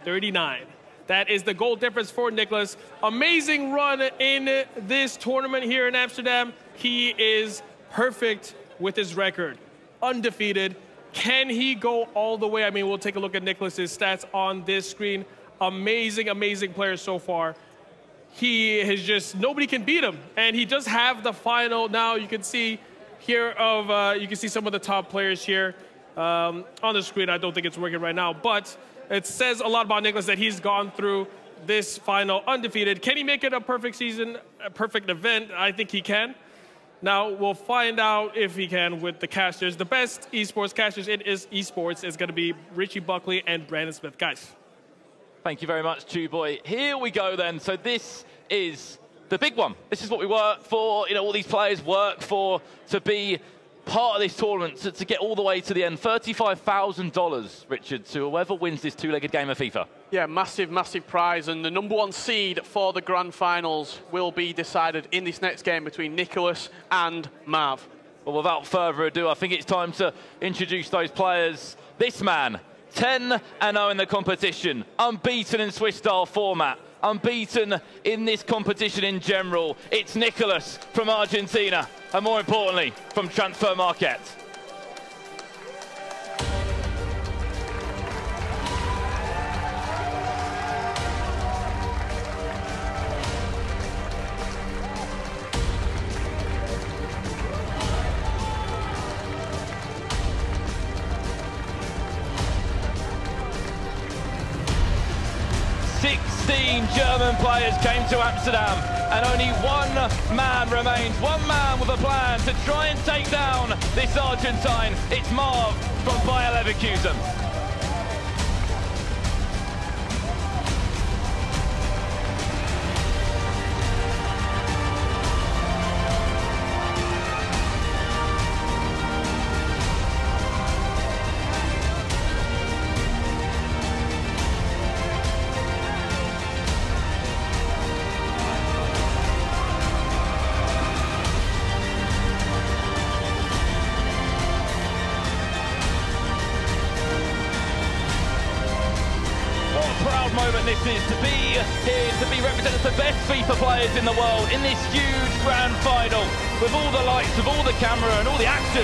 39. That is the goal difference for NICOLAS. Amazing run in this tournament here in Amsterdam. He is perfect with his record. Undefeated. Can he go all the way? I mean, we'll take a look at NICOLAS's stats on this screen. Amazing, amazing player so far. He has just, nobody can beat him. And he does have the final. Now you can see here you can see some of the top players here on the screen. I don't think it's working right now, but it says a lot about NICOLAS that he's gone through this final undefeated. Can he make it a perfect season, a perfect event? I think he can. Now, we'll find out if he can with the casters. The best esports casters in esports is going to be Richie Buckley and Brandon Smith. Guys. Thank you very much, Chew Boy. Here we go then. So this is the big one. This is what we work for. You know, all these players work for to be part of this tournament, to get all the way to the end. $35,000, Richard, to whoever wins this two-legged game of FIFA. Yeah, massive, massive prize. And the #1 seed for the grand finals will be decided in this next game between NICOLAS and Marv. Well, without further ado, I think it's time to introduce those players. This man, 10-0 in the competition, unbeaten in Swiss style format, unbeaten in this competition in general. It's NICOLAS from Argentina, and more importantly, from Transfer Market. 16 German players came to Amsterdam, and only one man remains. One man with a plan to try and take down this Argentine. It's Marv from Bayer Leverkusen. Moment this is to be here, to be representing the best FIFA players in the world in this huge grand final, with all the lights, with all the camera and all the action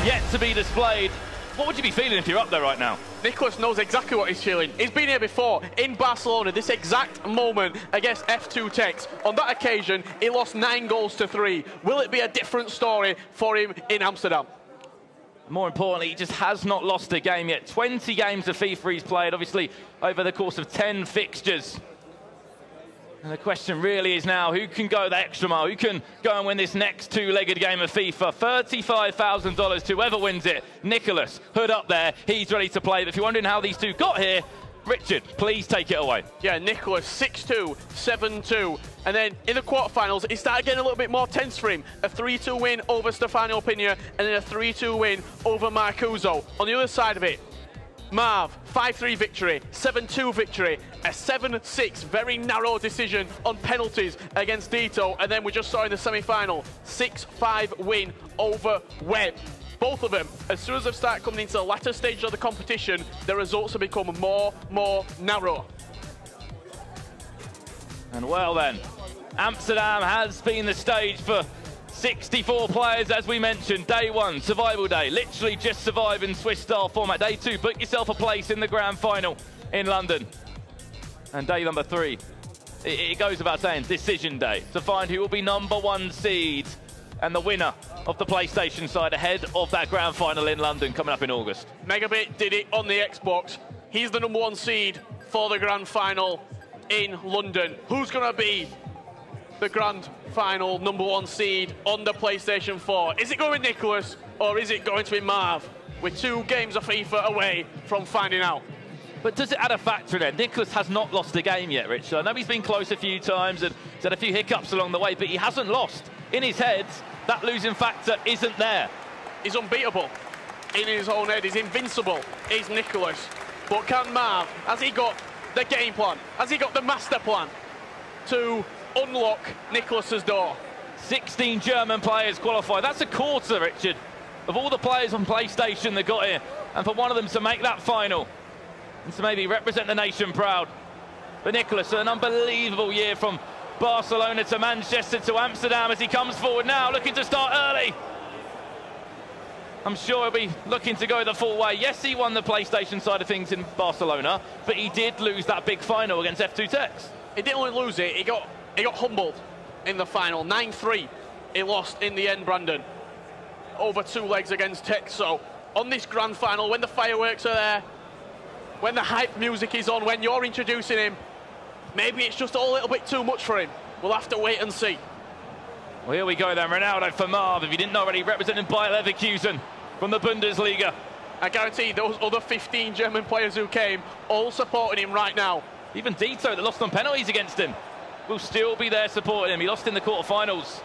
yet to be displayed. What would you be feeling if you're up there right now? NICOLAS knows exactly what he's feeling. He's been here before in Barcelona, this exact moment against F2 Techs. On that occasion, he lost 9 goals to 3. Will it be a different story for him in Amsterdam? More importantly, he just has not lost a game yet. 20 games of FIFA he's played, obviously, over the course of 10 fixtures. And the question really is now, who can go the extra mile? Who can go and win this next two-legged game of FIFA? $35,000 to whoever wins it. NICOLAS, hood up there, he's ready to play. But if you're wondering how these two got here, Richard, please take it away. Yeah, NICOLAS 6-2, 7-2. And then in the quarterfinals, it started getting a little bit more tense for him. A 3-2 win over Stefano Pina, and then a 3-2 win over Marcuso. On the other side of it, Marv, 5-3 victory, 7-2 victory, a 7-6, very narrow decision on penalties against Dito. And then we just saw in the semi-final, 6-5 win over Webb. Both of them, as soon as they start coming into the latter stage of the competition, the results have become more narrow. And well then, Amsterdam has been the stage for 64 players, as we mentioned. Day 1, survival day, literally just survive in Swiss style format. Day 2, book yourself a place in the grand final in London. And day number 3, it goes about saying decision day, to find who will be #1 seed and the winner of the PlayStation side ahead of that grand final in London coming up in August. Megabit did it on the Xbox. He's the #1 seed for the grand final in London. Who's going to be the grand final #1 seed on the PlayStation 4? Is it going to be NICOLAS, or is it going to be Marv? We're 2 games of FIFA away from finding out. But does it add a factor in there? NICOLAS has not lost a game yet, Rich. I know he's been close a few times and he's had a few hiccups along the way, but he hasn't lost. In his head, that losing factor isn't there. He's unbeatable. In his own head, he's invincible. He's NICOLAS. But can Marv, has he got the game plan? Has he got the master plan to unlock NICOLAS's door? 16 German players qualify. That's a quarter, Richard, of all the players on PlayStation that got here. And for one of them to make that final, and to maybe represent the nation proud. But Nicolas, an unbelievable year from Barcelona to Manchester to Amsterdam as he comes forward now, looking to start early. I'm sure he'll be looking to go the full way. Yes, he won the PlayStation side of things in Barcelona, but he did lose that big final against F2 Tex. He didn't only lose it, he got humbled in the final. 9-3, he lost in the end, Brandon. Over 2 legs against Tex. So on this grand final, when the fireworks are there, when the hype music is on, when you're introducing him, maybe it's just a little bit too much for him. We'll have to wait and see. Well, here we go then. Ronaldo for Marv, if you didn't know already, represented by Leverkusen from the Bundesliga. I guarantee those other 15 German players who came, all supporting him right now. Even Dito, that lost on penalties against him, will still be there supporting him. He lost in the quarterfinals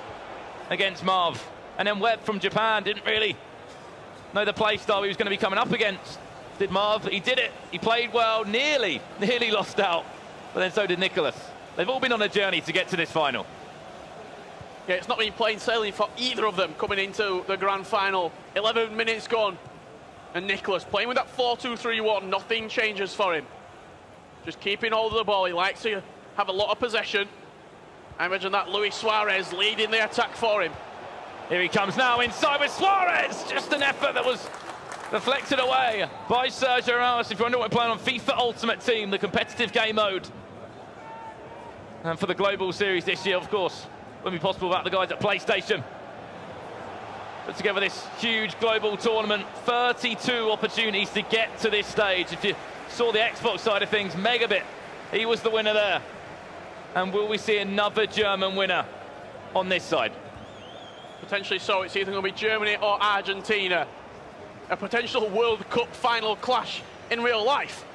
against Marv. And then Webb from Japan didn't really know the play style he was going to be coming up against. Did Marv? He did it. He played well, nearly lost out. But then so did Nicolas. They've all been on a journey to get to this final. Yeah, it's not been plain sailing for either of them coming into the grand final. 11 minutes gone. And Nicolas playing with that 4-2-3-1. Nothing changes for him. Just keeping hold of the ball. He likes to have a lot of possession. I imagine that Luis Suarez leading the attack for him. Here he comes now inside with Suarez. Just an effort that was deflected away by Sergio Ramos. If you wonder what we're playing on FIFA Ultimate Team, the competitive game mode. And for the Global Series this year, of course, wouldn't be possible without the guys at PlayStation. Put together this huge global tournament, 32 opportunities to get to this stage. If you saw the Xbox side of things, Megabit, he was the winner there. And will we see another German winner on this side? Potentially so. It's either going to be Germany or Argentina. A potential World Cup final clash in real life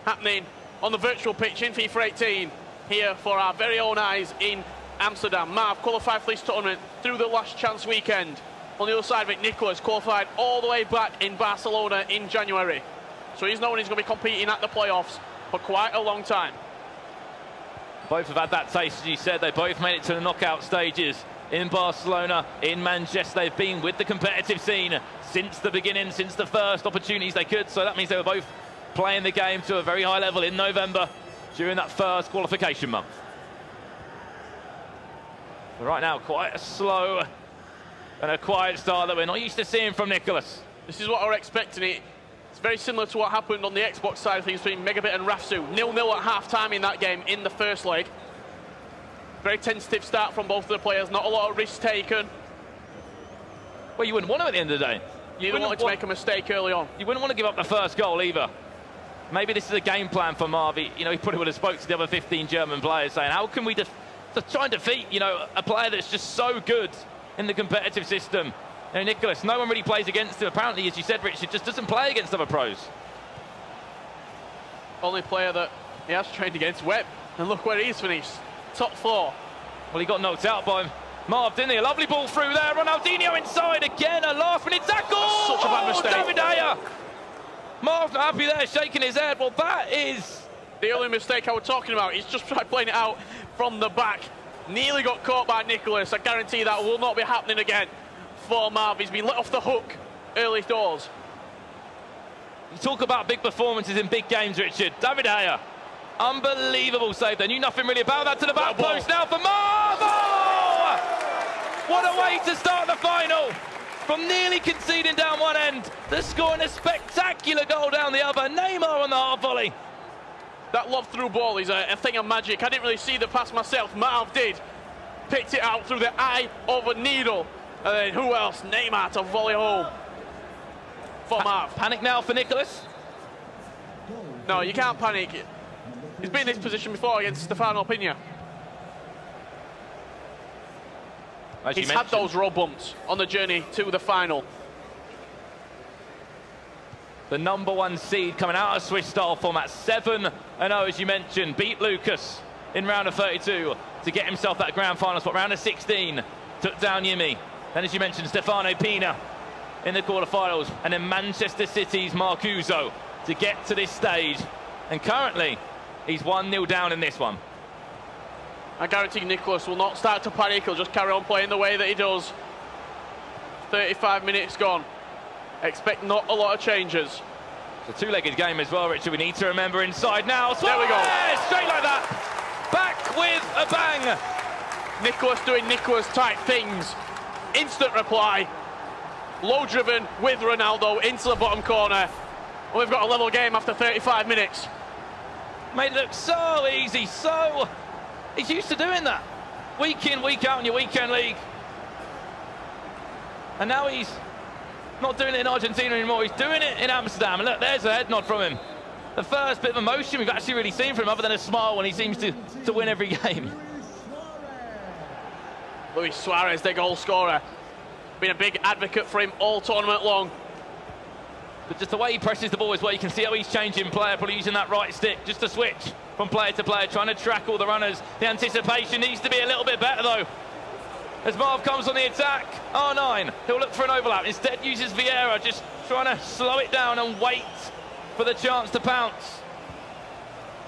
happening on the virtual pitch in FIFA 18 here for our very own eyes in Amsterdam. Marv qualified for this tournament through the last chance weekend. On the other side of it, Nicolas qualified all the way back in Barcelona in January. So he's known he's going to be competing at the playoffs for quite a long time. Both have had that taste, as you said. They both made it to the knockout stages in Barcelona, in Manchester. They've been with the competitive scene since the beginning, since the first opportunities they could. So that means they were both playing the game to a very high level in November during that first qualification month. But right now, quite a slow and a quiet start that we're not used to seeing from Nicolas. This is what we're expecting. It's very similar to what happened on the Xbox side of things between Megabit and Rafsu. 0-0 at half-time in that game in the first leg. Very tentative start from both of the players. Not a lot of risks taken. Well, you wouldn't want to at the end of the day. You wouldn't want to make a mistake early on. You wouldn't want to give up the first goal either. Maybe this is a game plan for Marvi. You know, he probably would have spoke to the other 15 German players saying, how can we just try and defeat, you know, a player that's just so good in the competitive system? You know, Nicolas, no one really plays against him. Apparently, as you said, Richard, just doesn't play against other pros. Only player that he has trained against, Webb. And look where he's finished. Top 4. Well, he got knocked out by Marv, didn't he? A lovely ball through there. Ronaldinho inside again. A last-minute tackle. That's such a bad mistake. David Ayer. Marv's not happy there, shaking his head. Well, that is the only mistake I was talking about. He's just tried playing it out from the back. Nearly got caught by Nicolas. I guarantee that will not be happening again for Marv. He's been let off the hook early doors. You talk about big performances in big games, Richard. David Ayer. Unbelievable save. They knew nothing really about that to the back post now for Marv. Oh! What a way to start the final. From nearly conceding down one end to scoring a spectacular goal down the other. Neymar on the half volley. That lob through ball is a thing of magic. I didn't really see the pass myself. Marv did. Picked it out through the eye of a needle. And then who else? Neymar to volley home for Marv. Panic now for Nicolas? No, you can't panic. He's been in this position before against Stefano Pina. He's had those road bumps on the journey to the final. The #1 seed coming out of Swiss style format, 7-0 as you mentioned, beat Lucas in round of 32 to get himself that grand final spot. Round of 16 took down Yimi. Then, as you mentioned, Stefano Pina in the quarterfinals, and then Manchester City's Marcuso to get to this stage. And currently, he's 1-0 down in this one. I guarantee Nicolas will not start to panic. He'll just carry on playing the way that he does. 35 minutes gone. Expect not a lot of changes. It's a two-legged game as well, Richard. We need to remember inside now. There we go. Straight like that. Back with a bang. Nicolas doing Nicolas type things. Instant reply. Low driven with Ronaldo into the bottom corner. And we've got a level game after 35 minutes. Made it look so easy, he's used to doing that. Week in, week out in your weekend league. And now he's not doing it in Argentina anymore, he's doing it in Amsterdam. And look, there's a head nod from him. The first bit of emotion we've actually really seen from him, other than a smile when he seems to win every game. Luis Suarez, their goal scorer. Been a big advocate for him all tournament long. But just the way he presses the ball as well, you can see how he's changing player, probably using that right stick just to switch from player to player, trying to track all the runners. The anticipation needs to be a little bit better though. As Marv comes on the attack, R9, he'll look for an overlap. Instead uses Vieira, just trying to slow it down and wait for the chance to pounce.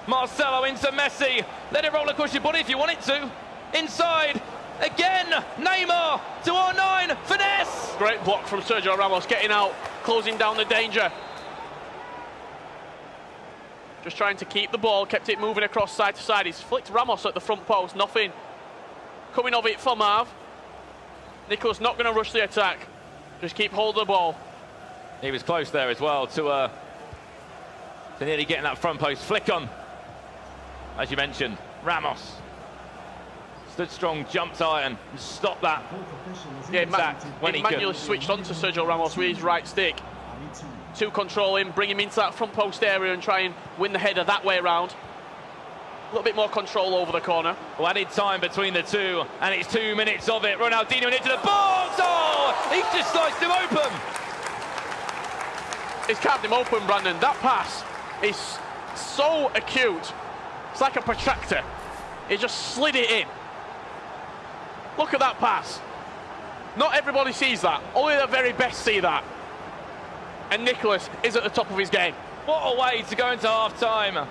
Marcelo into Messi. Let it roll across your body if you want it to. Inside, again, Neymar to R9, finesse! Great block from Sergio Ramos, getting out, closing down the danger. Just trying to keep the ball, kept it moving across side to side. He's flicked Ramos at the front post, nothing coming of it for Marv. Nicolas not going to rush the attack, just keep hold of the ball. He was close there as well to nearly getting that front post flick on. As you mentioned, Ramos stood strong, jumped iron, and stopped that. Yeah, when he manually could. switched on to Sergio Ramos with his right stick to control him, bring him into that front post area and try and win the header that way around. A little bit more control over the corner. Well, added time between the two, and it's 2 minutes of it. Ronaldinho into the box. Oh, he's just sliced him open. He's carved him open, Brandon. That pass is so acute. It's like a protractor. He just slid it in. Look at that pass. Not everybody sees that. Only the very best see that. And Nicolas is at the top of his game. What a way to go into half-time.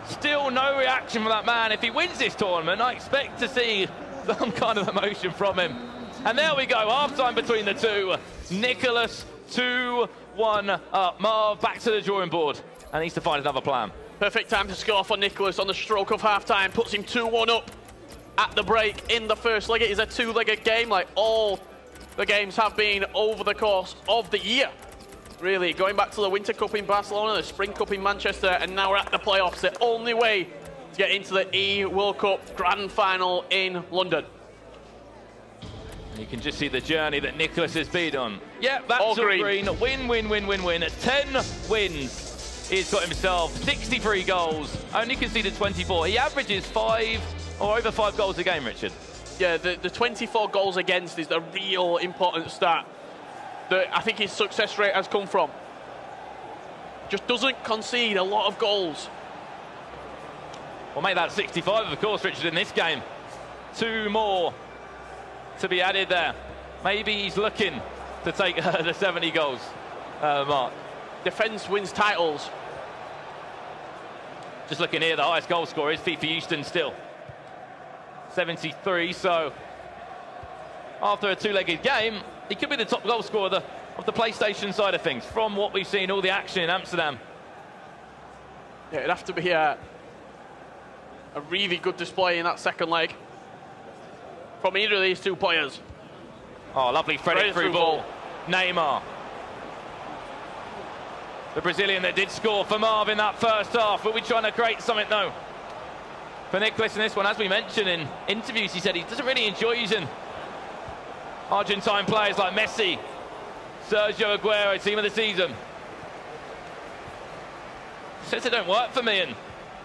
Still no reaction from that man. If he wins this tournament, I expect to see some kind of emotion from him. And there we go, half-time between the two. Nicolas 2-1 up. Marv back to the drawing board and needs to find another plan. Perfect time to score for Nicolas on the stroke of half-time. Puts him 2-1 up at the break in the first leg. It is a two-legged game like all the games have been over the course of the year. Really, going back to the Winter Cup in Barcelona, the Spring Cup in Manchester, and now we're at the playoffs. The only way to get into the E-World Cup Grand Final in London. You can just see the journey that Nicolas has been on. Yeah, that's all green. Win, win, win, win, win. 10 wins. He's got himself 63 goals, only conceded 24. He averages 5 or over 5 goals a game, Richard. Yeah, the 24 goals against is the real important stat that I think his success rate has come from. Just doesn't concede a lot of goals. We'll make that 65, of course, Richard, in this game. 2 more to be added there. Maybe he's looking to take the 70 goals mark. Defence wins titles. Just looking here, the highest goal scorer is Fifa18 still. 73, so after a two-legged game, he could be the top goal scorer of the PlayStation side of things, from what we've seen, all the action in Amsterdam. Yeah, it'd have to be a really good display in that second leg from either of these two players. Oh, lovely threaded through ball. Neymar. The Brazilian that did score for Marv in that first half. Will we trying to create something, though? For Nicolas in this one, as we mentioned in interviews, he said he doesn't really enjoy using Argentine players like Messi, Sergio Aguero, team of the season. Says they don't work for me, and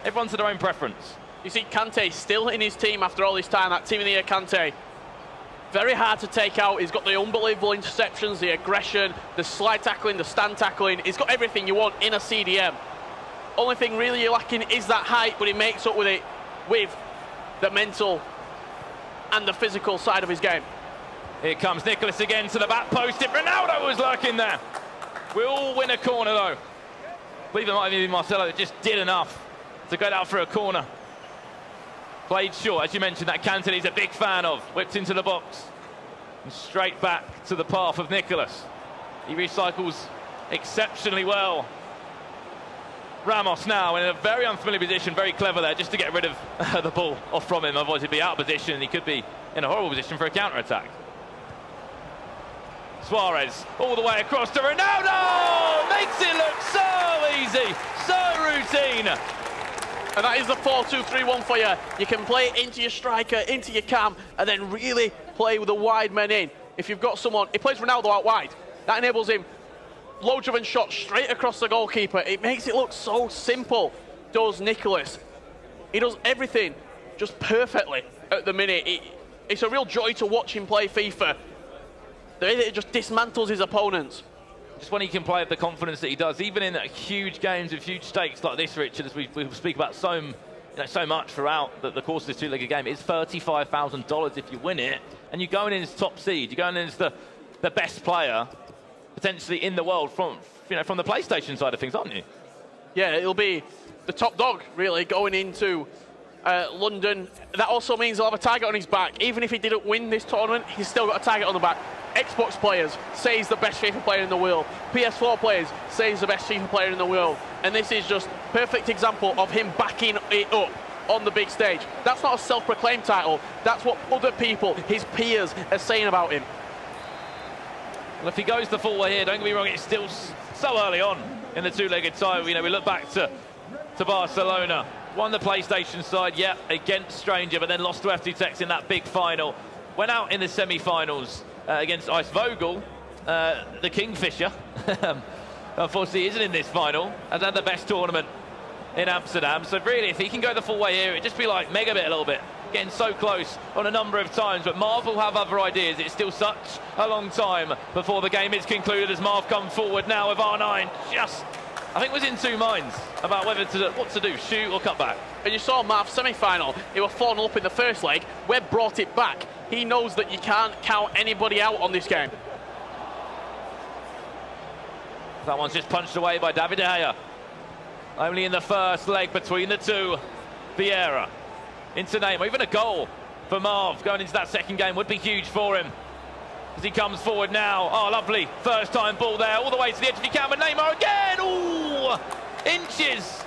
everyone's to their own preference. You see Kante still in his team after all this time, that team of the year Kante. Very hard to take out. He's got the unbelievable interceptions, the aggression, the slide tackling, the stand tackling. He's got everything you want in a CDM. Only thing really you're lacking is that height, but he makes up with it with the mental and the physical side of his game. Here comes Nicolas again to the back post. If Ronaldo was lurking there. We'll win a corner, though. I believe it might have been Marcelo that just did enough to go down for a corner. Played short, as you mentioned, that Kante he's a big fan of. Whipped into the box. And straight back to the path of Nicolas. He recycles exceptionally well. Ramos now in a very unfamiliar position, very clever there, just to get rid of the ball off from him. Otherwise he'd be out of position and he could be in a horrible position for a counter-attack. Suarez all the way across to Ronaldo! Makes it look so easy, so routine. And that is the 4-2-3-1 for you. You can play it into your striker, into your cam, and then really play with the wide men in. If you've got someone, he plays Ronaldo out wide. That enables him low-driven shots straight across the goalkeeper. It makes it look so simple, does Nicolas. He does everything just perfectly at the minute. It's a real joy to watch him play FIFA. The way that it just dismantles his opponents. Just when he can play with the confidence that he does, even in huge games with huge stakes like this, Richard, as we speak about so much throughout the course of this two-legged game, it's $35,000 if you win it, and you're going in as top seed, you're going in as the best player potentially in the world from the PlayStation side of things, aren't you? Yeah, it'll be the top dog really going into London. That also means he'll have a target on his back. Even if he didn't win this tournament, he's still got a target on the back. Xbox players say he's the best FIFA player in the world. PS4 players say he's the best FIFA player in the world. And this is just perfect example of him backing it up on the big stage. That's not a self-proclaimed title. That's what other people, his peers, are saying about him. Well, if he goes the full way here, don't get me wrong, it's still so early on in the two-legged tie. We look back to Barcelona. Won the PlayStation side, yeah, against Stranger, but then lost to FT Tex in that big final. Went out in the semi-finals against Ice Vogel, the Kingfisher. Unfortunately, isn't in this final. Has had the best tournament in Amsterdam. So really, if he can go the full way here, it'd just be like Megabit a little bit. Getting so close on a number of times, but Marv will have other ideas. It's still such a long time before the game is concluded as Marv comes forward now with R9. I think was in two minds about what to do, shoot or cut back. And you saw Marv's semi-final, he was 4-0 up in the first leg. Webb brought it back. He knows that you can't count anybody out on this game. That one's just punched away by David De Gea. Only in the first leg between the two. Vieira into Neymar. Even a goal for Marv going into that second game would be huge for him. As he comes forward now. Oh, lovely. First time ball there. All the way to the edge if he can. But Neymar again. Ooh, inches.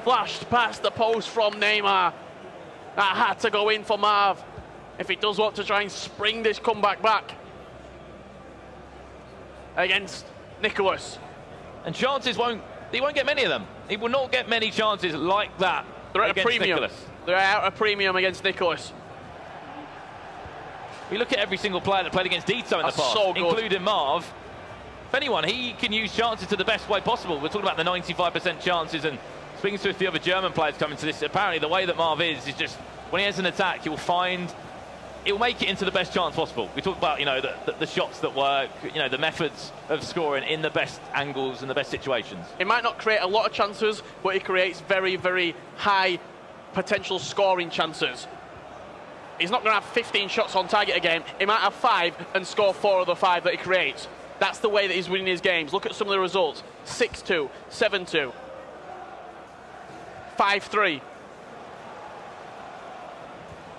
Flashed past the post from Neymar. That had to go in for Marv if he does want to try and spring this comeback back against Nicolas. And chances he won't get many of them. He will not get many chances like that. They're at a premium. Nicolas. They're at a premium against Nicolas. We look at every single player that played against Dito in the past, so including Marv. If anyone, he can use chances to the best way possible. We're talking about the 95% chances, and speaking to a few other German players coming to this, apparently the way that Marv is just, when he has an attack, he'll make it into the best chance possible. We talk about, the shots that work, the methods of scoring in the best angles and the best situations. It might not create a lot of chances, but it creates very, very high potential scoring chances. He's not going to have 15 shots on target a game. He might have 5 and score 4 of the 5 that he creates. That's the way that he's winning his games. Look at some of the results. 6-2, 7-2, 5-3.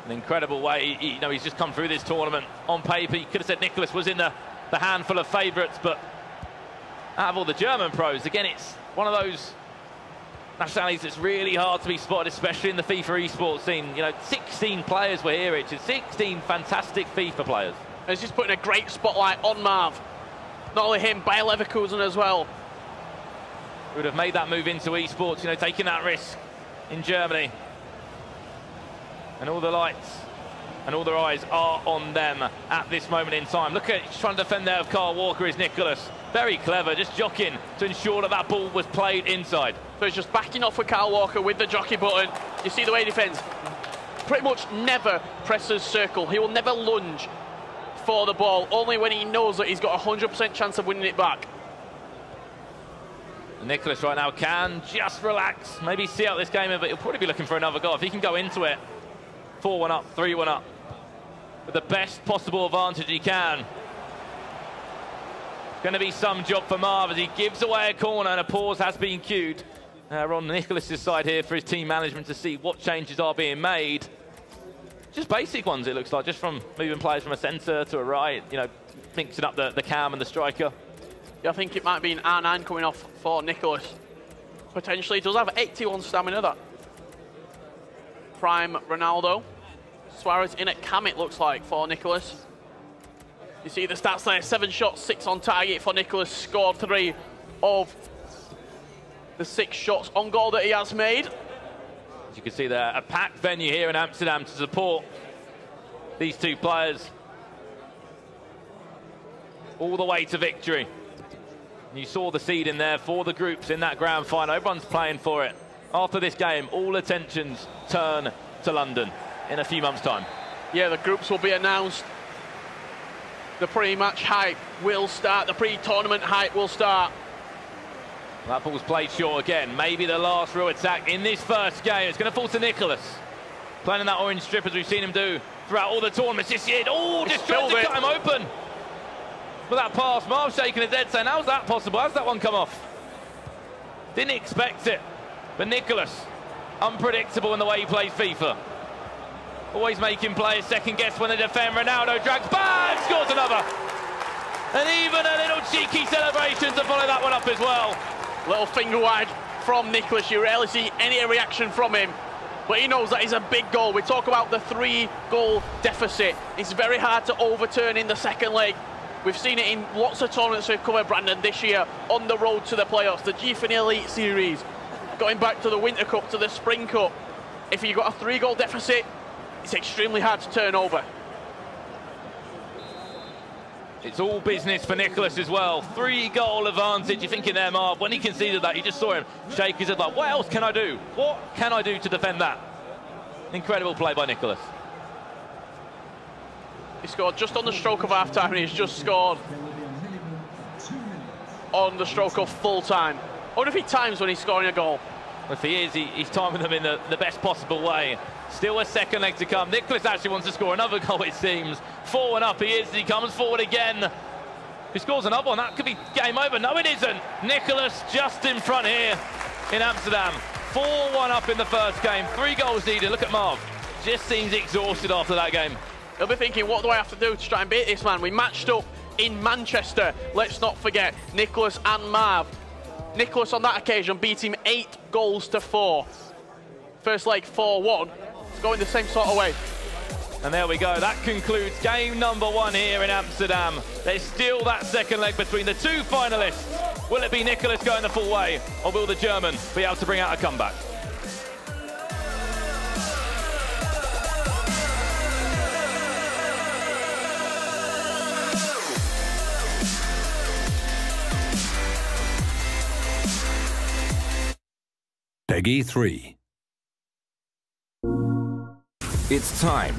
An incredible way. He's just come through this tournament. On paper, you could have said Nicolas was in the handful of favourites, but out of all the German pros, again, it's one of those nationalities that's really hard to be spotted, especially in the FIFA esports scene. 16 players were here, Richard. 16 fantastic FIFA players. And it's just putting a great spotlight on Marv. Not only him, Bayer Leverkusen as well. Who would have made that move into esports, taking that risk in Germany. And all the lights and all their eyes are on them at this moment in time. Look at, trying to defend there of Kyle Walker is Nicolas. Very clever, just jockeying to ensure that ball was played inside. So he's just backing off with Kyle Walker with the jockey button. You see the way he defends. Pretty much never presses circle. He will never lunge for the ball, only when he knows that he's got a 100% chance of winning it back. Nicolas right now can just relax, maybe see out this game, but he'll probably be looking for another goal. If he can go into it, 4-1 up, 3-1 up, with the best possible advantage he can. Going to be some job for Marv as he gives away a corner, and a pause has been cued. We're on Nicolas' side here for his team management to see what changes are being made. Just basic ones, it looks like, just from moving players from a centre to a right, mixing up the cam and the striker. Yeah, I think it might be an R9 coming off for Nicolas. Potentially does have 81 stamina, that. Prime Ronaldo. Suarez in at cam, it looks like, for Nicolas. You see the stats there, 7 shots, 6 on target for Nicolas. Scored 3 of the 6 shots on goal that he has made. As you can see there, a packed venue here in Amsterdam to support these two players all the way to victory. You saw the seed in there for the groups in that grand final. Everyone's playing for it. After this game, all attentions turn to London in a few months' time. Yeah, the groups will be announced. The pre-match hype will start. The pre-tournament hype will start. That ball's played short again. Maybe the last real attack in this first game. It's going to fall to Nicolas. Playing in that orange strip as we've seen him do throughout all the tournaments this year. Oh, just tried to cut him open. With that pass, Marv shaking his head saying, how's that possible? How's that one come off? Didn't expect it. But Nicolas, unpredictable in the way he plays FIFA. Always making players second guess when they defend. Ronaldo drags, bang, scores another. And even a little cheeky celebration to follow that one up as well. Little finger wag from Nicolas. You rarely see any reaction from him. But he knows that is a big goal. We talk about the 3-goal deficit. It's very hard to overturn in the second leg. We've seen it in lots of tournaments we've covered, Brandon, this year, on the road to the playoffs, the GFIN Elite Series, going back to the Winter Cup, to the Spring Cup. If you've got a 3-goal deficit, it's extremely hard to turn over. It's all business for Nicolas as well. 3-goal advantage. You're thinking there, Marv, when he conceded that, you just saw him shake his head like, what else can I do? What can I do to defend that? Incredible play by Nicolas. He scored just on the stroke of half-time, and he's just scored on the stroke of full-time. I wonder if he times when he's scoring a goal. If he is, he's timing them in the best possible way. Still a second leg to come. Nicolas actually wants to score another goal, it seems. 4-1 up he is. He comes forward again. He scores another one. That could be game over. No, it isn't. Nicolas just in front here in Amsterdam. 4-1 up in the first game. 3 goals needed. Look at Marv. Just seems exhausted after that game. He'll be thinking, what do I have to do to try and beat this man? We matched up in Manchester. Let's not forget Nicolas and Marv. Nicolas on that occasion beat him 8-4. First leg 4-1. It's going the same sort of way. And there we go. That concludes game number 1 here in Amsterdam. There's still that second leg between the 2 finalists. Will it be Nicolas going the full way, or will the German be able to bring out a comeback? Peggy 3. It's time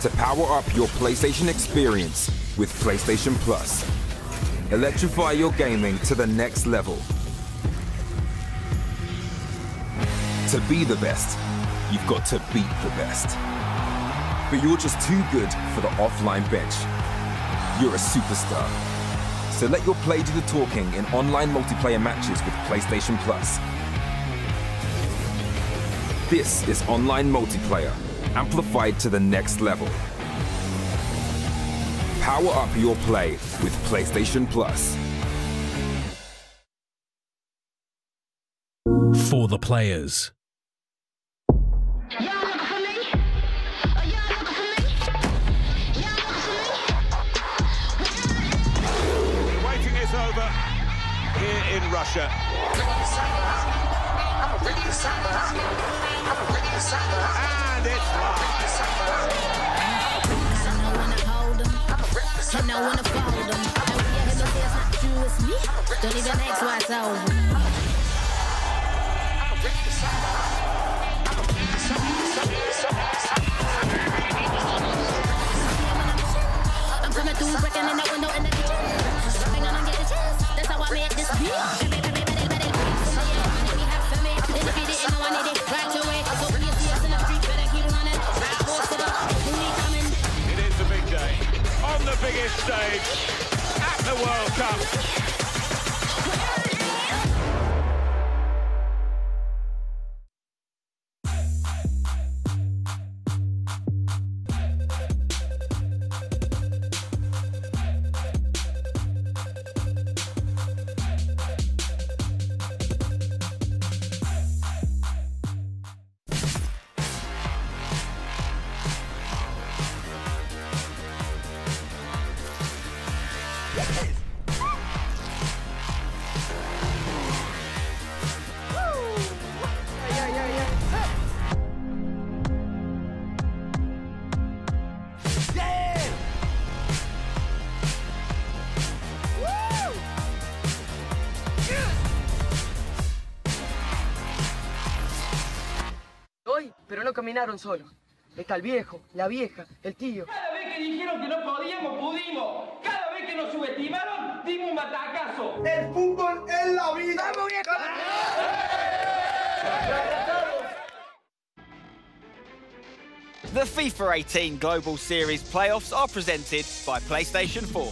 to power up your PlayStation experience with PlayStation Plus. Electrify your gaming to the next level. To be the best, you've got to beat the best. But you're just too good for the offline bench. You're a superstar. So let your play do the talking in online multiplayer matches with PlayStation Plus. This is online multiplayer, amplified to the next level. Power up your play with PlayStation Plus. For the players. Waiting is over here in Russia. And it's live. I know when to fold them. Don't even ask why it's over. I'm coming through, breaking in that window in the kitchen. Hang on and get the chance. That's how I made this beat. It is the big day on the biggest stage at the World Cup. hoy, pero no caminaron solos. Está el viejo, la vieja, el tío. Cada vez que dijeron que no podíamos, pudimos. Cada vez que nos subestimaron, dimos un batacazo. El fútbol es la vida. ¡Vamos, viejo! The FIFA 18 Global Series playoffs are presented by PlayStation 4.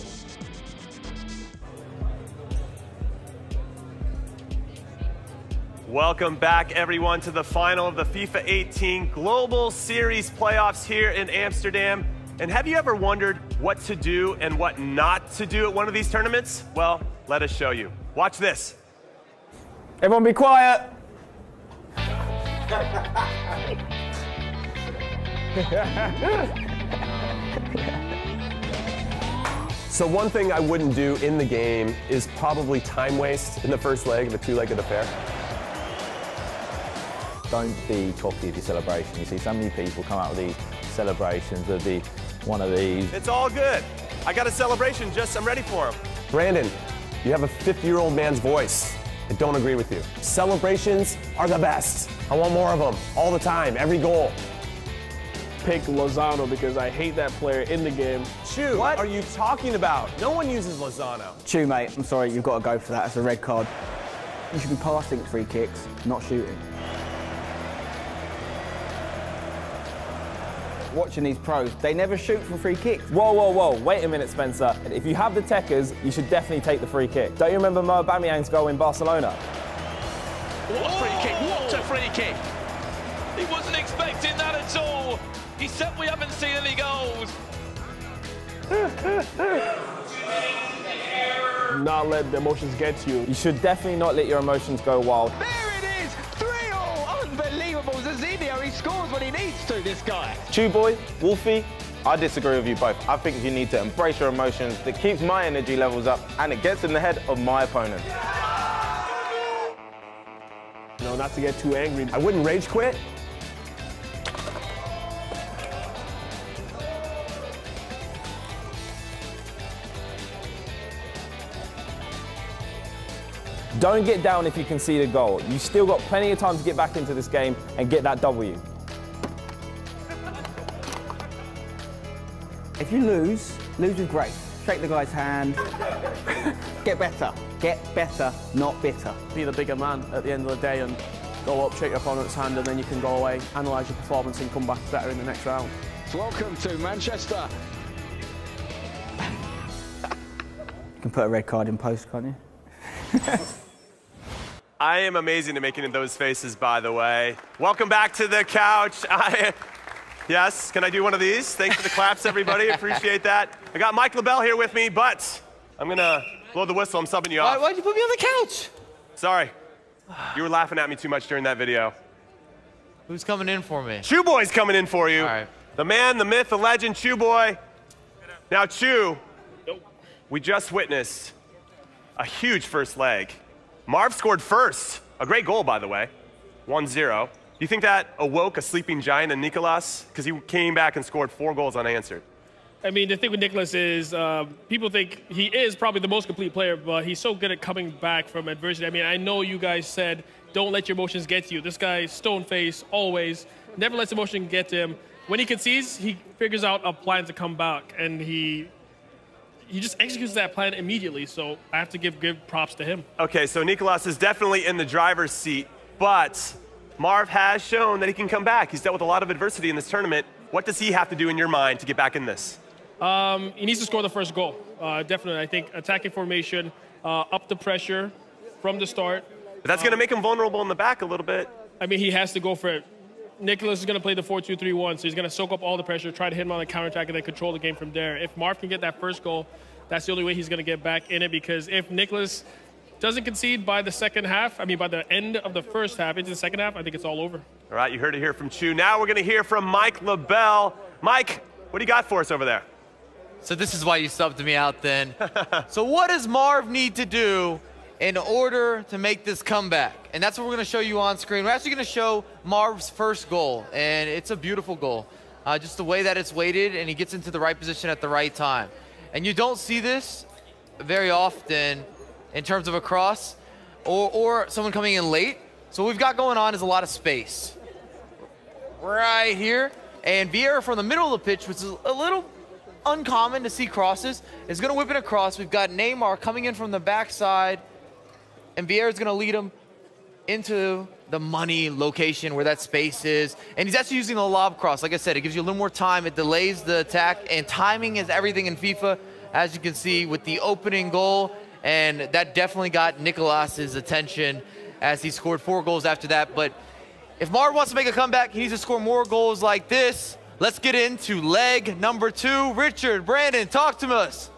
Welcome back, everyone, to the final of the FIFA 18 Global Series playoffs here in Amsterdam. And have you ever wondered what to do and what not to do at one of these tournaments? Well, let us show you. Watch this. Everyone be quiet. So one thing I wouldn't do in the game is probably time waste in the first leg of a two-legged affair. Don't be cocky with your celebration. You see so many people come out with these celebrations, there'll be one of these. It's all good. I got a celebration, I'm ready for him. Brandon, you have a 50-year-old man's voice. I don't agree with you. Celebrations are the best. I want more of them, all the time, every goal. Pick Lozano because I hate that player in the game. Chu, what are you talking about? No one uses Lozano. Chu, mate, I'm sorry, you've got to go for that. It's a red card. You should be passing free kicks, not shooting. Watching these pros, they never shoot from free kicks. Whoa, whoa, whoa, wait a minute, Spencer. If you have the techers, you should definitely take the free kick. Don't you remember Mo Aubameyang's goal in Barcelona? What a free kick, what a free kick. He wasn't expecting that at all. He said we haven't seen any goals. Not let the emotions get to you. You should definitely not let your emotions go wild. There it is, 3-all, unbelievable. Zazinho, he scores when he needs to, this guy. Chew boy, Wolfie, I disagree with you both. I think you need to embrace your emotions. That keeps my energy levels up and it gets in the head of my opponent. No, not to get too angry. I wouldn't rage quit. Don't get down if you concede a goal. You still got plenty of time to get back into this game and get that W. If you lose with grace. Shake the guy's hand. Get better. Get better, not bitter. Be the bigger man at the end of the day and go up, shake your opponent's hand, and then you can go away, analyse your performance and come back better in the next round. Welcome to Manchester. You can put a red card in post, can't you? I am amazing at making those faces, by the way. Welcome back to the couch. Yes, can I do one of these? Thanks for the claps, everybody. Appreciate that. I got Mike LaBelle here with me, but I'm going to blow the whistle. I'm subbing you off. Why'd you put me on the couch? Sorry. You were laughing at me too much during that video. Who's coming in for me? Chew Boy's coming in for you. All right. The man, the myth, the legend, Chew Boy. Now, Chew, we just witnessed a huge first leg. Marv scored first. A great goal, by the way. 1-0. Do you think that awoke a sleeping giant in Nicolas? Because he came back and scored 4 goals unanswered. I mean, the thing with Nicolas is people think he is probably the most complete player, but he's so good at coming back from adversity. I mean, I know you guys said, don't let your emotions get to you. This guy, stone-faced, always, never lets emotion get to him. When he concedes, he figures out a plan to come back, and he just executes that plan immediately, so I have to give good props to him. Okay, so Nicolas is definitely in the driver's seat, but Marv has shown that he can come back. He's dealt with a lot of adversity in this tournament. What does he have to do in your mind to get back in this? He needs to score the first goal. Definitely, I think attacking formation, up the pressure from the start. But that's going to make him vulnerable in the back a little bit. I mean, he has to go for it. Nicolas is going to play the 4-2-3-1, so he's going to soak up all the pressure, try to hit him on the counterattack, and then control the game from there. If Marv can get that first goal, that's the only way he's going to get back in it, because if Nicolas doesn't concede by the second half, I mean, by the end of the first half into the second half, I think it's all over. All right, you heard it here from Chew. Now we're going to hear from Mike LaBelle. Mike, what do you got for us over there? So this is why you subbed me out then. So what does Marv need to do in order to make this comeback? And that's what we're going to show you on screen. We're actually going to show Marv's first goal, and it's a beautiful goal. Just the way that it's weighted, and he gets into the right position at the right time. And you don't see this very often in terms of a cross or someone coming in late. So what we've got going on is a lot of space. right here. And Vieira from the middle of the pitch, which is a little uncommon to see crosses, is going to whip it across. We've got Neymar coming in from the backside, and Vieira's going to lead him into the money location where that space is. And he's actually using the lob cross. Like I said, it gives you a little more time. It delays the attack, and timing is everything in FIFA, as you can see with the opening goal. And that definitely got Nicolas' attention as he scored 4 goals after that. But if Marv wants to make a comeback, he needs to score more goals like this. Let's get into leg number 2. Richard, Brandon, talk to us.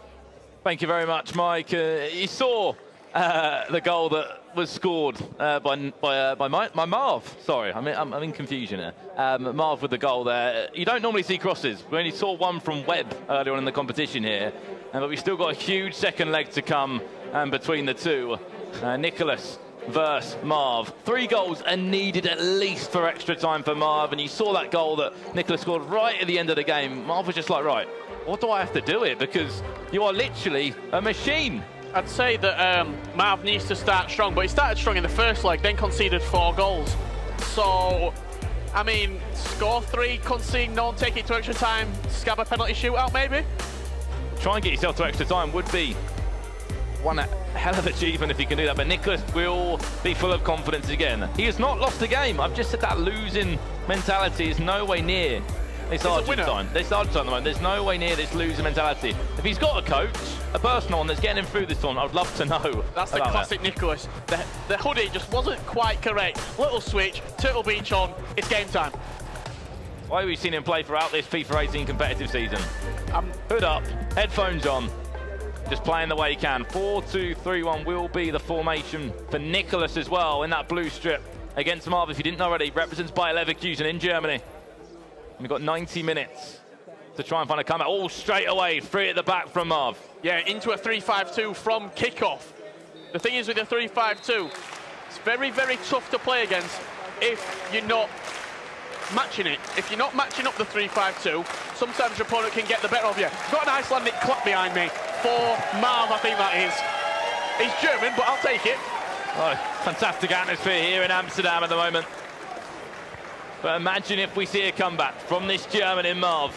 Thank you very much, Mike. You saw the goal that was scored by Marv. Sorry, I'm in confusion here. Marv with the goal there. You don't normally see crosses. We only saw one from Webb earlier on in the competition here, but we've still got a huge second leg to come between the two. Nicolas versus Marv. 3 goals are needed at least for extra time for Marv, and you saw that goal that Nicolas scored right at the end of the game. Marv was just like, right, what do I have to do here? Because you are literally a machine. I'd say that Marv needs to start strong, but he started strong in the first leg, then conceded 4 goals. So, I mean, score 3, concede none, take it to extra time, scab a penalty shootout maybe? Try and get yourself to extra time would be one hell of an achievement if you can do that, but Nicolas will be full of confidence again. He has not lost a game. I've just said that losing mentality is no way near this Argentine. This Argentine at the moment, there's no way near this losing mentality. If he's got a coach, a personal one that's getting him through this one, I'd love to know. That's the classic Nicolas. The hoodie just wasn't quite correct. Little switch, Turtle Beach on, it's game time. Why we've seen him play throughout this FIFA 18 competitive season. Hood up, headphones on, just playing the way he can. 4-2-3-1 will be the formation for Nicolas as well in that blue strip against Marv. If you didn't know already, represents Bayer Leverkusen in Germany. And we've got 90 minutes to try and find a comeback. All straight away, free at the back from Marv. Yeah, into a 3-5-2 from kickoff. The thing is with the 3-5-2, it's very, very tough to play against if you're not matching it. If you're not matching up the 3-5-2, sometimes your opponent can get the better of you. Got an Icelandic clap behind me for Marv, I think that is. He's German, but I'll take it. Oh, fantastic atmosphere here in Amsterdam at the moment. But imagine if we see a comeback from this German in Marv.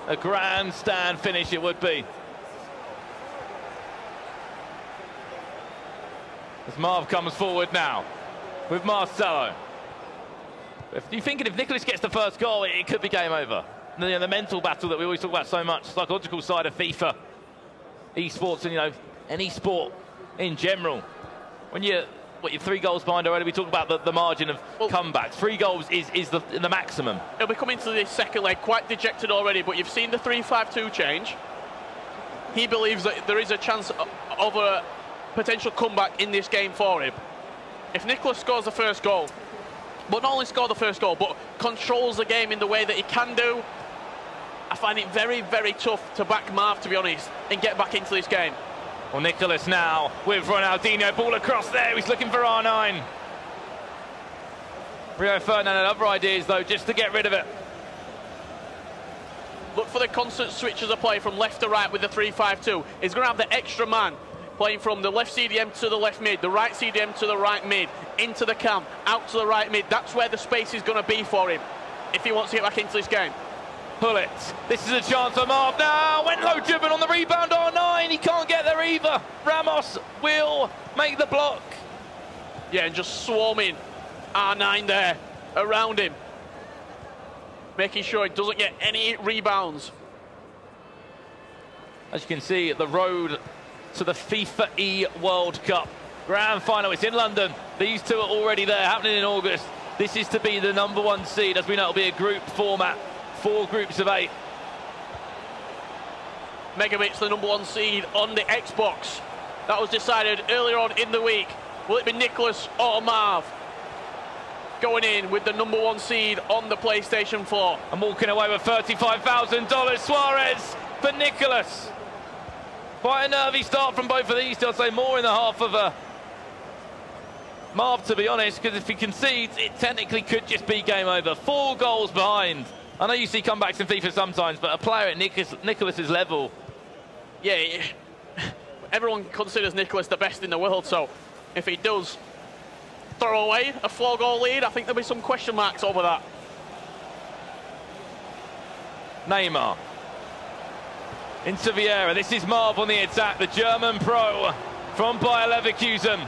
A grandstand finish it would be. As Marv comes forward now with Marcelo. If you're thinking if Nicolas gets the first goal, it could be game over. The mental battle that we always talk about so much, psychological side of FIFA, esports, and any sport in general. When you're 3 goals behind already, we talk about the margin of comebacks. 3 goals is the maximum. He'll be coming to this second leg quite dejected already, but you've seen the 3-5-2 change. He believes that there is a chance of a potential comeback in this game for him. If Nicolas scores the first goal, but not only score the first goal, but controls the game in the way that he can do, I find it very, very tough to back Marv, to be honest, and get back into this game. Well, Nicolas now with Ronaldinho, ball across there, he's looking for R9. Rio Ferdinand had other ideas though, just to get rid of it. Look for the constant switches of play from left to right with the 3-5-2. He's going to have the extra man playing from the left CDM to the left mid, the right CDM to the right mid, into the cam, out to the right mid. That's where the space is going to be for him if he wants to get back into this game. Pull it. This is a chance for Marv now. Went low dribbling on the rebound. R9. He can't get there either. Ramos will make the block. Yeah, and just swarming R9 there around him, making sure he doesn't get any rebounds. As you can see, the road to the FIFA E World Cup Grand Final. It's in London. These two are already there, happening in August. This is to be the #1 seed. As we know, it'll be a group format. 4 groups of 8. Megabit's the #1 seed on the Xbox. That was decided earlier on in the week. Will it be Nicolas or Marv going in with the #1 seed on the PlayStation 4? And walking away with $35,000. Suarez for Nicolas. Quite a nervy start from both of these. I'd say more in the half of Marv, to be honest, because if he concedes, it technically could just be game over. 4 goals behind. I know you see comebacks in FIFA sometimes, but a player at Nicolas's level. Yeah, everyone considers Nicolas the best in the world, so if he does throw away a 4-goal lead, I think there'll be some question marks over that. Neymar. Into Vieira. This is Marv on the attack, the German pro from Bayer Leverkusen.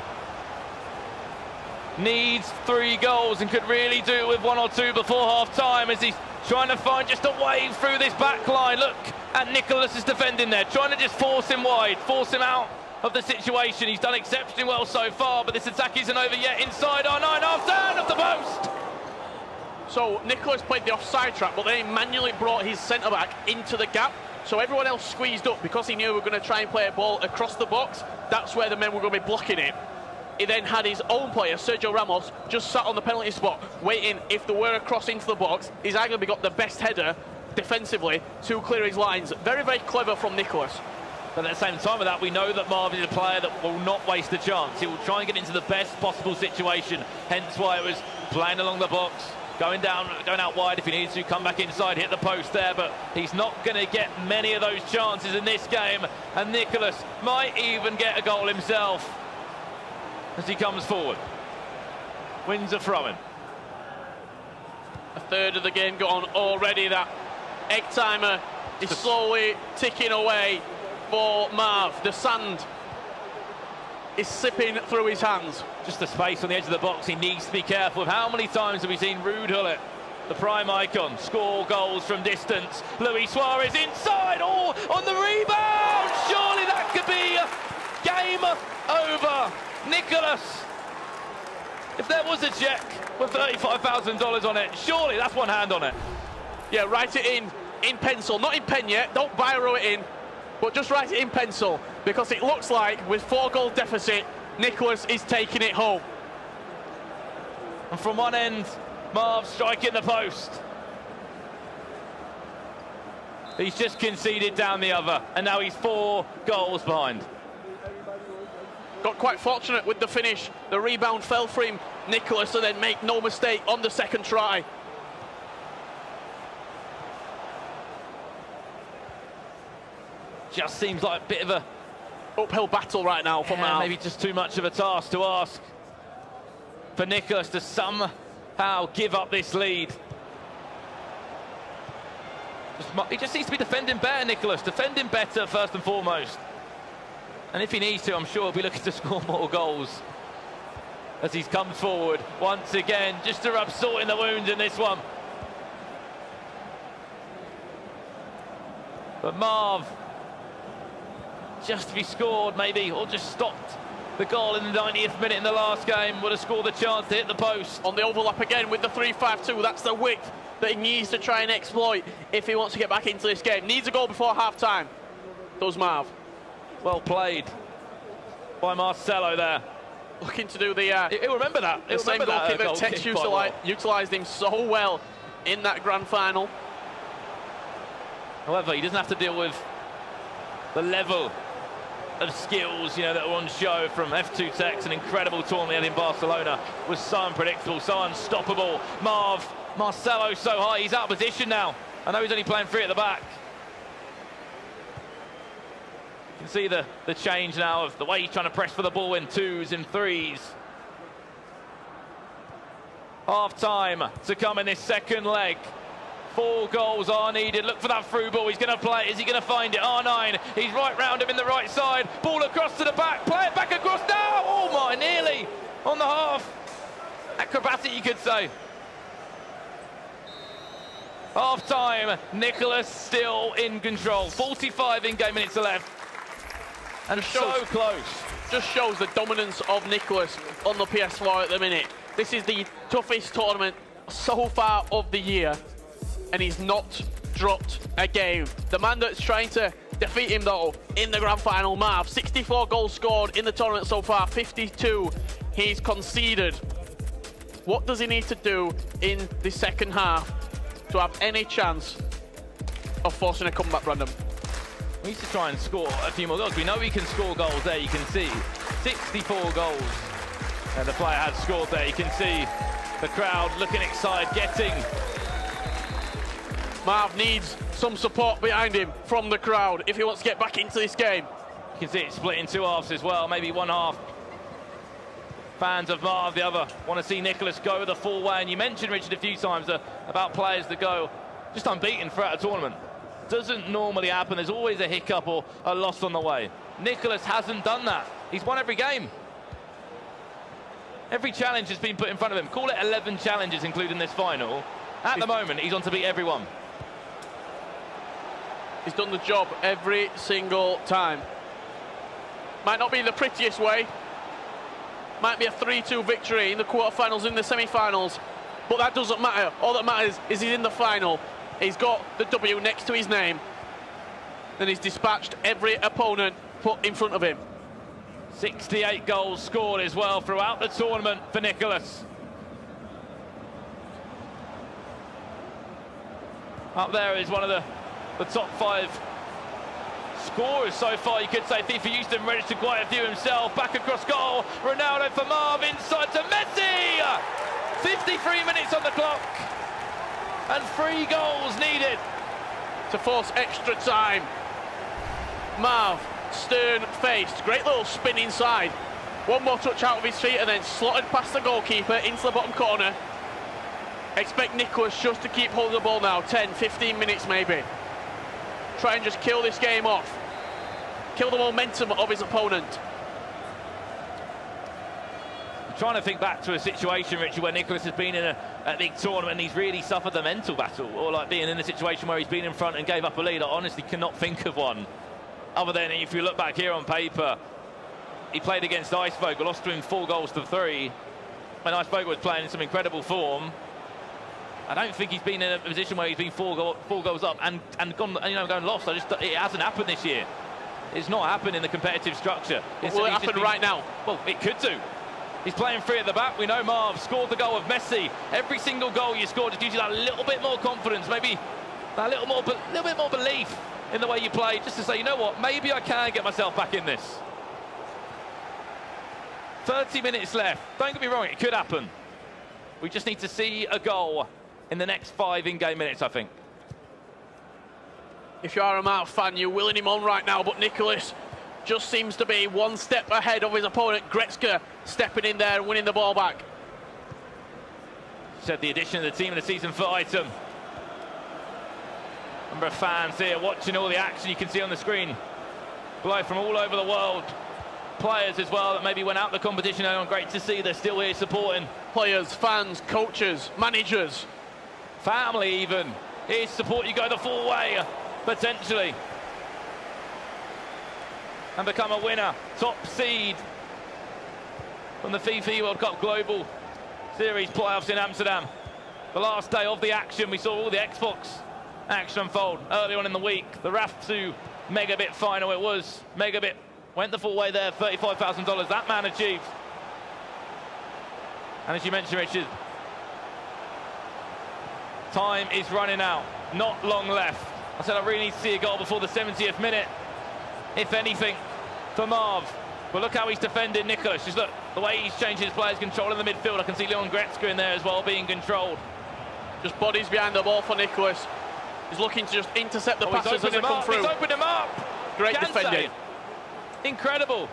Needs 3 goals and could really do it with 1 or 2 before half-time as he's trying to find just a wave through this back line. Look at Nicolas is defending there, trying to just force him wide, force him out of the situation. He's done exceptionally well so far, but this attack isn't over yet. Inside R9, half-turn of the post. So Nicolas played the offside trap, but then he manually brought his centre-back into the gap. So everyone else squeezed up because he knew we were going to try and play a ball across the box. That's where the men were going to be blocking it. He then had his own player, Sergio Ramos, just sat on the penalty spot, waiting if there were a cross into the box. He's arguably got the best header defensively to clear his lines. Very, very clever from Nicolas. But at the same time with that, we know that Marv is a player that will not waste a chance. He will try and get into the best possible situation. Hence why it was playing along the box, going out wide if he needs to, come back inside, hit the post there, but he's not going to get many of those chances in this game, and Nicolas might even get a goal himself as he comes forward. Wins a throw-in. A third of the game gone already. That egg timer is slowly ticking away for Marv. The sand is sipping through his hands. Just the space on the edge of the box he needs to be careful of. How many times have we seen Ruud Gullit, the prime icon, score goals from distance? Luis Suarez inside, oh, on the rebound! Surely that could be game over. Nicolas, if there was a check with $35,000 on it, surely that's one hand on it. Yeah, write it in pencil, not in pen yet, don't biro it in, but just write it in pencil, because it looks like with 4-goal deficit, Nicolas is taking it home. And from one end, Marv striking the post. He's just conceded down the other, and now he's 4 goals behind. Got quite fortunate with the finish. The rebound fell for him, Nicolas, and then make no mistake on the second try. Just seems like a bit of a uphill battle right now for Marv. Maybe just too much of a task to ask for Nicolas to somehow give up this lead. He just needs to be defending better, Nicolas. Defending better first and foremost. And if he needs to, I'm sure he'll be looking to score more goals as he's come forward once again, just to rub salt in the wounds in this one. But Marv, just if he scored maybe, or just stopped the goal in the 90th minute in the last game, would have scored the chance to hit the post. On the overlap again with the 3-5-2, that's the width that he needs to try and exploit if he wants to get back into this game. Needs a goal before half-time, does Marv. Well played by Marcelo there. Looking to do the... he'll remember that. The same goal kick that Tex utilised him so well in that grand final. However, he doesn't have to deal with the level of skills, you know, that were on show from F2 Tex. An incredible tournament in Barcelona was so unpredictable, so unstoppable. Marcelo so high, he's out of position now. I know he's only playing 3 at the back. You can see the change now of the way he's trying to press for the ball in 2s and 3s. Half-time to come in this second leg. 4 goals are needed. Look for that through ball. He's going to play it. Is he going to find it? R9. He's right round him in the right side. Ball across to the back. Play it back across now. Oh my, nearly on the half. Acrobatic, you could say. Half-time. Nicolas still in control. 45 in-game minutes left. And so close. Just shows the dominance of Nicolas on the PS4 at the minute. This is the toughest tournament so far of the year, and he's not dropped a game. The man that's trying to defeat him, though, in the grand final, Marv, 64 goals scored in the tournament so far, 52 he's conceded. What does he need to do in the second half to have any chance of forcing a comeback, Brandon? We need to try and score a few more goals. We know he can score goals there, you can see. 64 goals. And the player has scored there. You can see the crowd looking excited, getting. Marv needs some support behind him from the crowd if he wants to get back into this game. You can see it split in 2 halves as well. Maybe one half fans of Marv, the other want to see Nicolas go the full way. And you mentioned, Richard, a few times about players that go just unbeaten throughout a tournament. Doesn't normally happen. There's always a hiccup or a loss on the way. Nicolas hasn't done that. He's won every game. Every challenge has been put in front of him. Call it 11 challenges, including this final. At the moment, he's on to beat everyone. He's done the job every single time. Might not be the prettiest way. Might be a 3-2 victory in the quarterfinals, in the semi-finals. But that doesn't matter. All that matters is he's in the final. He's got the W next to his name. And he's dispatched every opponent put in front of him. 68 goals scored as well throughout the tournament for Nicolas. Up there is one of the top 5 scorers so far, you could say. Fifa18 registered quite a few himself. Back across goal. Ronaldo for Marv, inside to Messi! 53 minutes on the clock. And 3 goals needed to force extra time. Marv, stern-faced, great little spin inside. One more touch out of his feet and then slotted past the goalkeeper into the bottom corner. Expect Nicolas just to keep holding the ball now, 10, 15 minutes maybe. Try and just kill this game off. Kill the momentum of his opponent. I'm trying to think back to a situation, Richie, where Nicolas has been in a big tournament and he's really suffered the mental battle, or like being in a situation where he's been in front and gave up a lead. I honestly cannot think of one. Other than, if you look back here on paper, he played against Icevogel, lost to him 4-3. And Icevogel was playing in some incredible form. I don't think he's been in a position where he's been four goals up and gone, going lost. It hasn't happened this year. It's not happened in the competitive structure. Will it happen right now? Well, it could do. He's playing free at the back. We know Marv scored the goal of Messi. Every single goal you score just gives you that little bit more confidence, maybe that little bit more belief in the way you play, just to say, you know what, maybe I can get myself back in this. 30 minutes left. Don't get me wrong, it could happen. We just need to see a goal in the next 5 in-game minutes, I think. If you are a Marv fan, you're willing him on right now, but Nicolas just seems to be one step ahead of his opponent. Gretzka stepping in there and winning the ball back. Said the addition of the team of the season for item. Number of fans here watching all the action you can see on the screen. Below from all over the world. Players as well that maybe went out the competition and great to see they're still here supporting. Players, fans, coaches, managers. Family even. Here's support you go the full way, potentially. And become a winner. Top seed from the FIFA World Cup Global Series playoffs in Amsterdam. The last day of the action, we saw all the Xbox action unfold early on in the week. The RAF2 Megabit final, it was. Megabit went the full way there, $35,000 that man achieved. And as you mentioned, Richard, time is running out. Not long left. I said I really need to see a goal before the 70th minute, if anything, for Marv. But look how he's defending Nicolas. Just look, the way he's changing his players, controlling the midfield. I can see Leon Gretzka in there as well, being controlled. Just bodies behind the ball for Nicolas. He's looking to just intercept the passes as they come through. He's opened him up. Great defending. Incredible.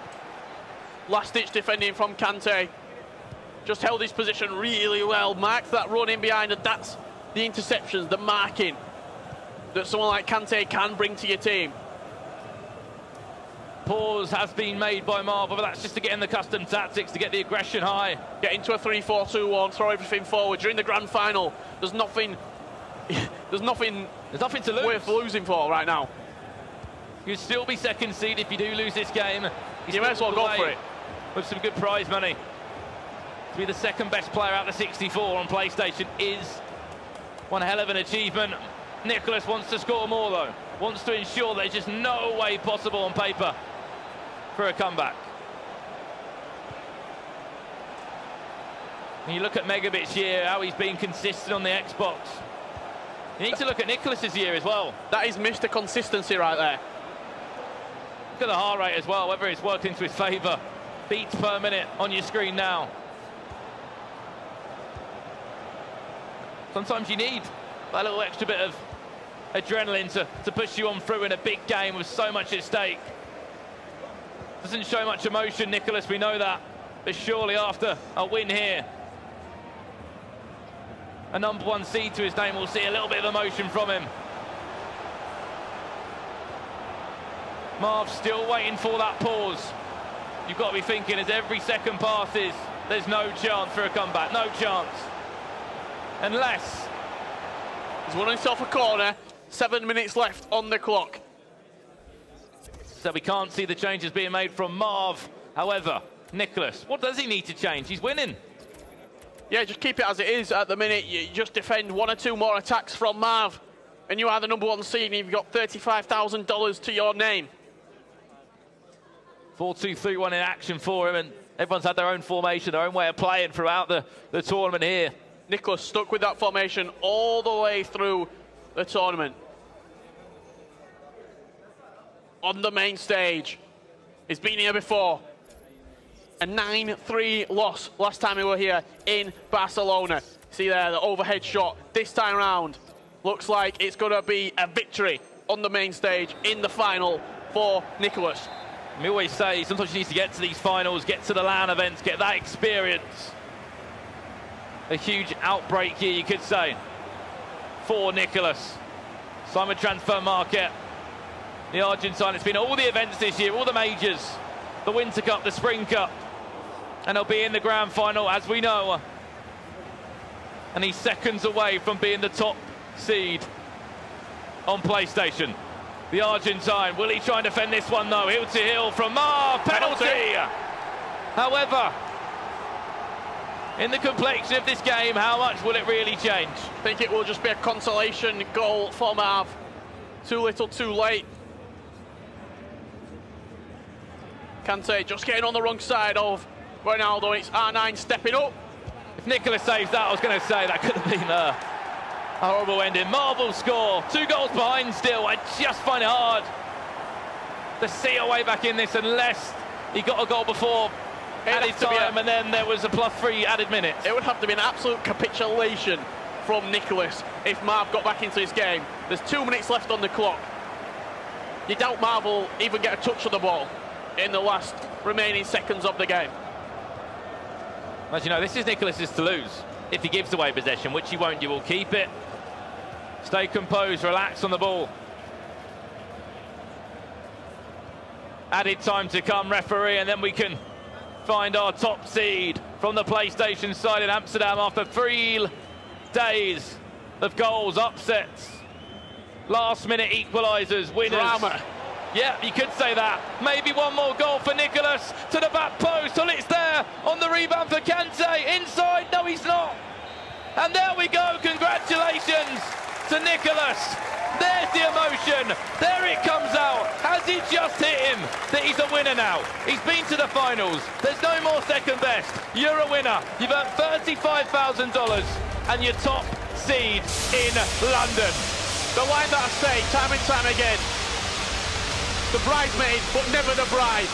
Last-ditch defending from Kante. Just held his position really well. Marked that run in behind, and that's the interceptions, the marking that someone like Kante can bring to your team. Pause has been made by Marv, but that's just to get in the custom tactics, to get the aggression high. Get into a 3-4-2-1, throw everything forward. During the grand final, there's nothing to lose. Worth losing for right now. You'd still be second seed if you do lose this game. You may as well go for it. With some good prize money. To be the second best player out of the 64 on PlayStation is one hell of an achievement. Nicolas wants to score more though. Wants to ensure there's just no way possible on paper for a comeback. When you look at Megabit's year, how he's been consistent on the Xbox. You need to look at Nicolas's year as well. That is Mr. Consistency right there. Look at the heart rate as well, whether it's worked into his favour. Beats per minute on your screen now. Sometimes you need that little extra bit of adrenaline to push you on through in a big game with so much at stake. Doesn't show much emotion, Nicolas, we know that. But surely after a win here, a #1 seed to his name, we'll see a little bit of emotion from him. Marv still waiting for that pause. You've got to be thinking as every second passes, there's no chance for a comeback, no chance. Unless... He's won himself a corner, 7 minutes left on the clock. So we can't see the changes being made from Marv. However, Nicolas, what does he need to change? He's winning. Yeah, just keep it as it is at the minute. You just defend 1 or 2 more attacks from Marv, and you are the #1 seed, and you've got $35,000 to your name. 4-2-3-1 in action for him, and everyone's had their own formation, their own way of playing throughout the tournament here. Nicolas stuck with that formation all the way through the tournament. On the main stage. He's been here before. A 9-3 loss last time we were here in Barcelona. See there, the overhead shot. This time round, looks like it's going to be a victory on the main stage in the final for Nicolas. We always say sometimes you need to get to these finals, get to the LAN events, get that experience. A huge outbreak here, you could say, for Nicolas. Summer transfer market. The Argentine, it's been all the events this year, all the majors. The Winter Cup, the Spring Cup. And he'll be in the grand final, as we know. And he's seconds away from being the top seed on PlayStation. The Argentine, will he try and defend this one? No, heel to heel from Marv, penalty! However, in the complexion of this game, how much will it really change? I think it will just be a consolation goal for Marv. Too little, too late. Kante just getting on the wrong side of Ronaldo. It's R9 stepping up. If Nicolas saves that, I was going to say that could have been a horrible ending. Marv will score. 2 goals behind still. I just find it hard to see a way back in this unless he got a goal before added time and then there was a +3 added minutes. It would have to be an absolute capitulation from Nicolas if Marv got back into this game. There's 2 minutes left on the clock. You doubt Marv will even get a touch of the ball in the last remaining seconds of the game. As you know, this is Nicolas's to lose. If he gives away possession, which he won't, you will keep it. Stay composed, relax on the ball. Added time to come, referee, and then we can find our top seed from the PlayStation side in Amsterdam after 3 days of goals, upsets, last-minute equalisers, winners. Drama. Yeah, you could say that. Maybe one more goal for Nicolas to the back post. Till it's there on the rebound for Kante. Inside, no, he's not. And there we go. Congratulations to Nicolas. There's the emotion. There it comes out. Has it just hit him that he's a winner now? He's been to the finals. There's no more second best. You're a winner. You've earned $35,000 and you're top seed in London. The line that I say time and time again. The bridesmaid, but never the bride.